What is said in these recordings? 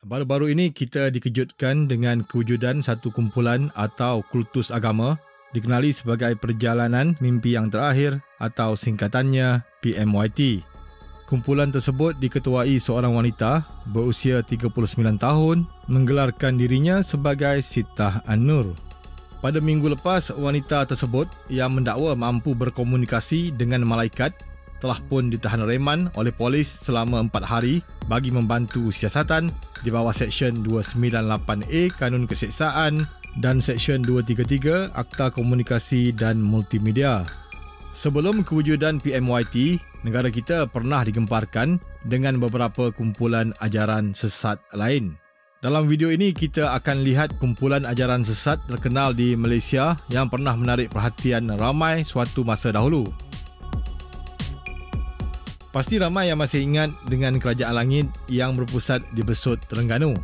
Baru-baru ini kita dikejutkan dengan kewujudan satu kumpulan atau kultus agama dikenali sebagai Perjalanan Mimpi Yang Terakhir atau singkatannya PMYT. Kumpulan tersebut diketuai seorang wanita berusia 39 tahun menggelarkan dirinya sebagai Sittah An-Nur. Pada minggu lepas, wanita tersebut yang mendakwa mampu berkomunikasi dengan malaikat telah pun ditahan reman oleh polis selama 4 hari bagi membantu siasatan di bawah Seksyen 298A Kanun Keseksaan dan Seksyen 233 Akta Komunikasi dan Multimedia. Sebelum kewujudan PMYT, negara kita pernah digemparkan dengan beberapa kumpulan ajaran sesat lain. Dalam video ini kita akan lihat kumpulan ajaran sesat terkenal di Malaysia yang pernah menarik perhatian ramai suatu masa dahulu. Pasti ramai yang masih ingat dengan Kerajaan Langit yang berpusat di Besut, Terengganu.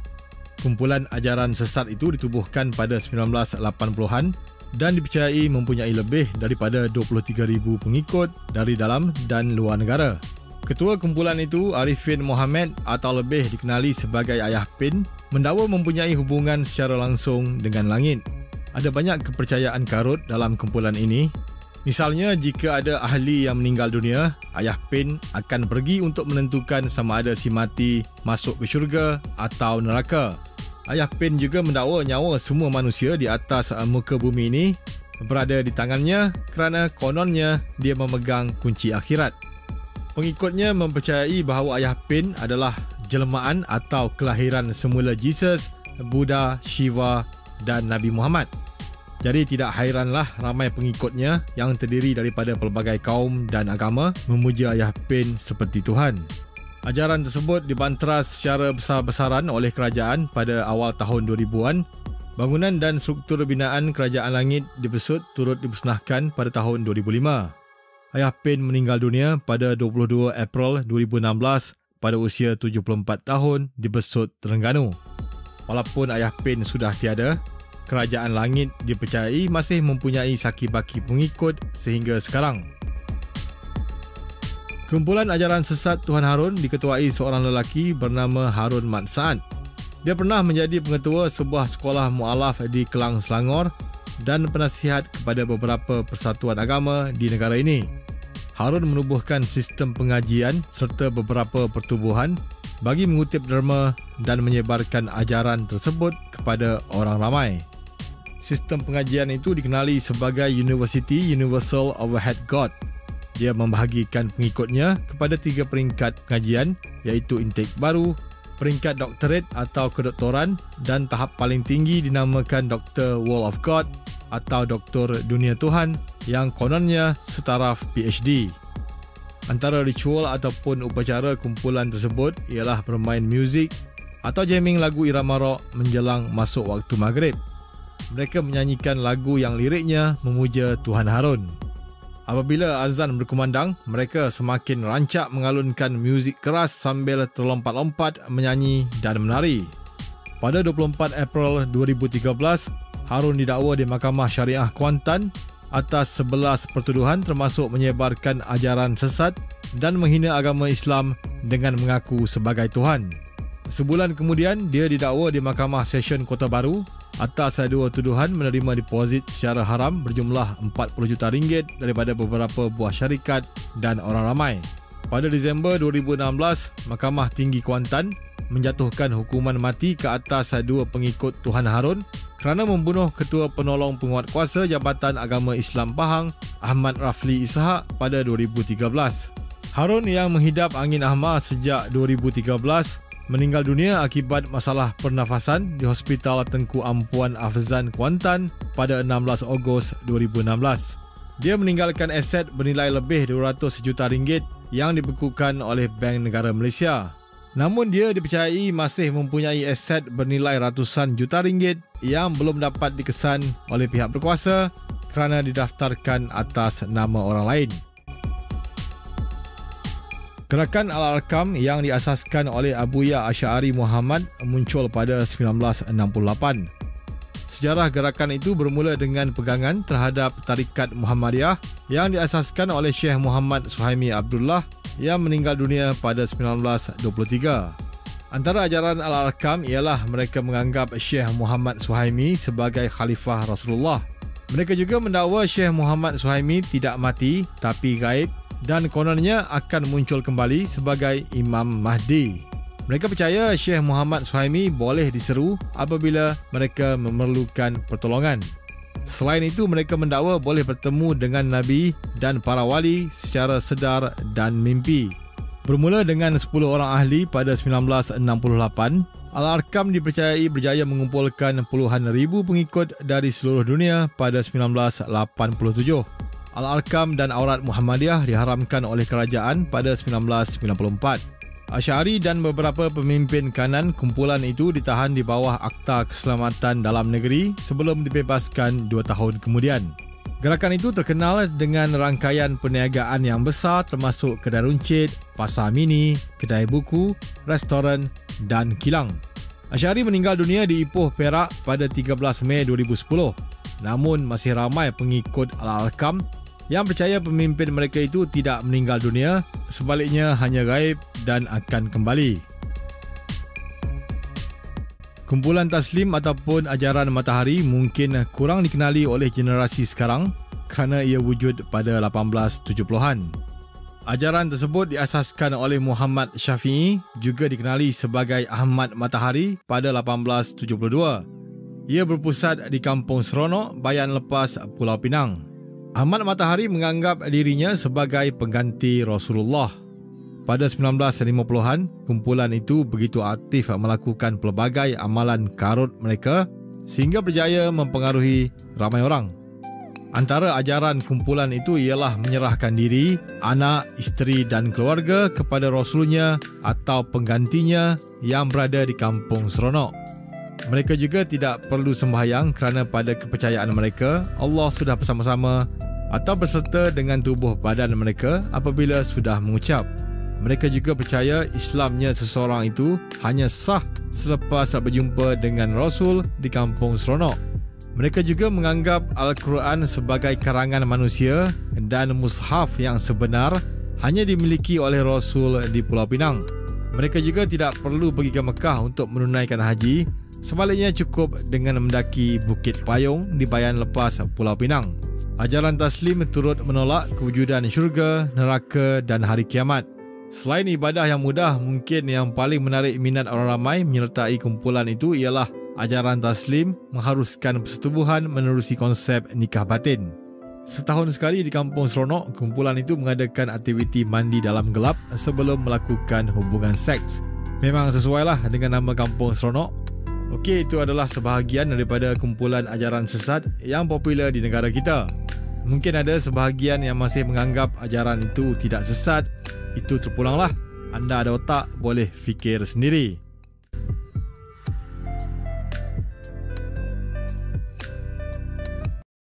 Kumpulan ajaran sesat itu ditubuhkan pada 1980-an dan dipercayai mempunyai lebih daripada 23,000 pengikut dari dalam dan luar negara. Ketua kumpulan itu, Arifin Mohamed atau lebih dikenali sebagai Ayah Pin, mendakwa mempunyai hubungan secara langsung dengan langit. Ada banyak kepercayaan karut dalam kumpulan ini. Misalnya, jika ada ahli yang meninggal dunia, Ayah Pin akan pergi untuk menentukan sama ada si mati masuk ke syurga atau neraka. Ayah Pin juga mendakwa nyawa semua manusia di atas muka bumi ini berada di tangannya kerana kononnya dia memegang kunci akhirat. Pengikutnya mempercayai bahawa Ayah Pin adalah jelmaan atau kelahiran semula Jesus, Buddha, Shiva dan Nabi Muhammad. Jadi tidak hairanlah ramai pengikutnya yang terdiri daripada pelbagai kaum dan agama memuja Ayah Pin seperti Tuhan. Ajaran tersebut dibanteras secara besar-besaran oleh kerajaan pada awal tahun 2000-an. Bangunan dan struktur binaan Kerajaan Langit di Besut turut dimusnahkan pada tahun 2005. Ayah Pin meninggal dunia pada 22 April 2016 pada usia 74 tahun di Besut, Terengganu. Walaupun Ayah Pin sudah tiada, Kerajaan Langit dipercayai masih mempunyai saki-baki pengikut sehingga sekarang. Kumpulan ajaran sesat Tuan Harun diketuai seorang lelaki bernama Harun Mat Saad. Dia pernah menjadi pengetua sebuah sekolah mu'alaf di Kelang, Selangor dan penasihat kepada beberapa persatuan agama di negara ini. Harun menubuhkan sistem pengajian serta beberapa pertubuhan bagi mengutip derma dan menyebarkan ajaran tersebut kepada orang ramai. Sistem pengajian itu dikenali sebagai University Universal Overhead God. Dia membahagikan pengikutnya kepada 3 peringkat pengajian iaitu intake baru, peringkat doktorat atau kedoktoran dan tahap paling tinggi dinamakan Dr. World of God atau Doktor Dunia Tuhan yang kononnya setaraf PhD. Antara ritual ataupun upacara kumpulan tersebut ialah bermain muzik atau jamming lagu irama rock menjelang masuk waktu maghrib. Mereka menyanyikan lagu yang liriknya memuja Tuhan Harun. Apabila azan berkumandang, mereka semakin rancak mengalunkan muzik keras sambil terlompat-lompat menyanyi dan menari. Pada 24 April 2013, Harun didakwa di Mahkamah Syariah Kuantan atas 11 pertuduhan termasuk menyebarkan ajaran sesat dan menghina agama Islam dengan mengaku sebagai Tuhan. Sebulan kemudian, dia didakwa di Mahkamah Session Kota Baru atas 2 tuduhan menerima deposit secara haram berjumlah RM40 juta daripada beberapa buah syarikat dan orang ramai. Pada Disember 2016, Mahkamah Tinggi Kuantan menjatuhkan hukuman mati ke atas 2 pengikut Tuhan Harun kerana membunuh Ketua Penolong Penguatkuasa Jabatan Agama Islam Pahang, Ahmad Rafli Ishak pada 2013. Harun yang menghidap angin ahmar sejak 2013 meninggal dunia akibat masalah pernafasan di Hospital Tengku Ampuan Afzan Kuantan pada 16 Ogos 2016. Dia meninggalkan aset bernilai lebih RM200 juta yang dibekukan oleh Bank Negara Malaysia. Namun dia dipercayai masih mempunyai aset bernilai ratusan juta ringgit yang belum dapat dikesan oleh pihak berkuasa kerana didaftarkan atas nama orang lain. Gerakan Al-Arkam yang diasaskan oleh Abuya Asy'ari Muhammad muncul pada 1968. Sejarah gerakan itu bermula dengan pegangan terhadap Tarikat Muhammadiyah yang diasaskan oleh Syekh Muhammad Suhaimi Abdullah yang meninggal dunia pada 1923. Antara ajaran Al-Arkam ialah mereka menganggap Syekh Muhammad Suhaimi sebagai Khalifah Rasulullah. Mereka juga mendakwa Syekh Muhammad Suhaimi tidak mati tapi gaib dan kononnya akan muncul kembali sebagai Imam Mahdi. Mereka percaya Syekh Muhammad Suhaimi boleh diseru apabila mereka memerlukan pertolongan. Selain itu, mereka mendakwa boleh bertemu dengan Nabi dan para wali secara sedar dan mimpi. Bermula dengan 10 orang ahli pada 1968, Al-Arkam dipercayai berjaya mengumpulkan puluhan ribu pengikut dari seluruh dunia pada 1987. Al-Arkam dan Aurat Muhammadiyah diharamkan oleh kerajaan pada 1994. Asy'ari dan beberapa pemimpin kanan kumpulan itu ditahan di bawah Akta Keselamatan Dalam Negeri sebelum dibebaskan 2 tahun kemudian. Gerakan itu terkenal dengan rangkaian perniagaan yang besar termasuk kedai runcit, pasar mini, kedai buku, restoran dan kilang. Asy'ari meninggal dunia di Ipoh, Perak pada 13 Mei 2010. Namun masih ramai pengikut Al-Arkam yang percaya pemimpin mereka itu tidak meninggal dunia, sebaliknya hanya gaib dan akan kembali. Kumpulan Taslim ataupun ajaran matahari mungkin kurang dikenali oleh generasi sekarang kerana ia wujud pada 1870-an. Ajaran tersebut diasaskan oleh Muhammad Syafi'i, juga dikenali sebagai Ahmad Matahari pada 1872. Ia berpusat di Kampung Seronok, Bayan Lepas, Pulau Pinang. Ahmad Matahari menganggap dirinya sebagai pengganti Rasulullah. Pada 1950-an, kumpulan itu begitu aktif melakukan pelbagai amalan karut mereka sehingga berjaya mempengaruhi ramai orang. Antara ajaran kumpulan itu ialah menyerahkan diri, anak, isteri dan keluarga kepada Rasulnya atau penggantinya yang berada di Kampung Seronok. Mereka juga tidak perlu sembahyang kerana pada kepercayaan mereka, Allah sudah bersama-sama atau berserta dengan tubuh badan mereka apabila sudah mengucap. Mereka juga percaya Islamnya seseorang itu hanya sah selepas berjumpa dengan Rasul di Kampung Seronok. Mereka juga menganggap Al-Quran sebagai karangan manusia dan mushaf yang sebenar hanya dimiliki oleh Rasul di Pulau Pinang. Mereka juga tidak perlu pergi ke Mekah untuk menunaikan haji, sebaliknya cukup dengan mendaki Bukit Payung di Bayan Lepas, Pulau Pinang. Ajaran Taslim turut menolak kewujudan syurga, neraka dan hari kiamat. Selain ibadah yang mudah, mungkin yang paling menarik minat orang ramai menyertai kumpulan itu ialah ajaran Taslim mengharuskan persetubuhan menerusi konsep nikah batin. Setahun sekali di Kampung Seronok, kumpulan itu mengadakan aktiviti mandi dalam gelap sebelum melakukan hubungan seks. Memang sesuailah dengan nama Kampung Seronok. Okey, itu adalah sebahagian daripada kumpulan ajaran sesat yang popular di negara kita. Mungkin ada sebahagian yang masih menganggap ajaran itu tidak sesat. Itu terpulanglah. Anda ada otak, boleh fikir sendiri.